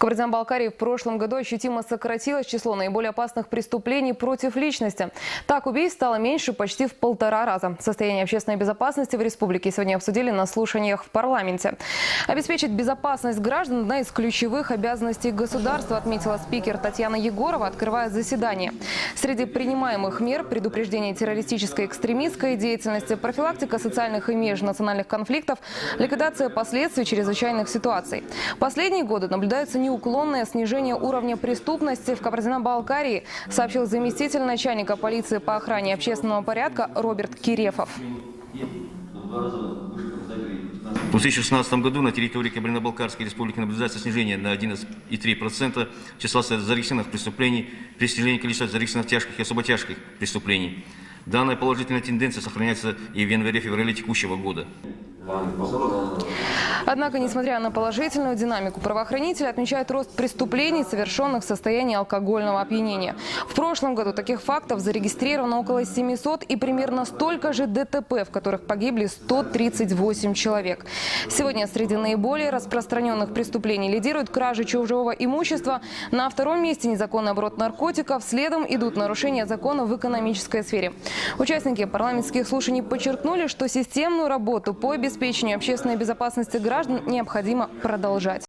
Кабардино-Балкарии в прошлом году ощутимо сократилось число наиболее опасных преступлений против личности. Так, убийств стало меньше почти в 1,5 раза. Состояние общественной безопасности в республике сегодня обсудили на слушаниях в парламенте. Обеспечить безопасность граждан – одна из ключевых обязанностей государства, отметила спикер Татьяна Егорова, открывая заседание. Среди принимаемых мер – предупреждение террористической и экстремистской деятельности, профилактика социальных и межнациональных конфликтов, ликвидация последствий чрезвычайных ситуаций. Последние годы наблюдается неуклонное снижение уровня преступности в Кабардино-Балкарии, сообщил заместитель начальника полиции по охране общественного порядка Роберт Кирефов. В 2016 году на территории Кабардино-Балкарской республики наблюдается снижение на 11,3% числа зарегистрированных преступлений при снижении количества зарегистрированных тяжких и особо тяжких преступлений. Данная положительная тенденция сохраняется и в январе-феврале текущего года. Однако, несмотря на положительную динамику, правоохранители отмечают рост преступлений, совершенных в состоянии алкогольного опьянения. В прошлом году таких фактов зарегистрировано около 700 и примерно столько же ДТП, в которых погибли 138 человек. Сегодня среди наиболее распространенных преступлений лидируют кражи чужого имущества. На втором месте незаконный оборот наркотиков. Следом идут нарушения закона в экономической сфере. Участники парламентских слушаний подчеркнули, что системную работу по обеспечению общественной безопасности граждан необходимо продолжать.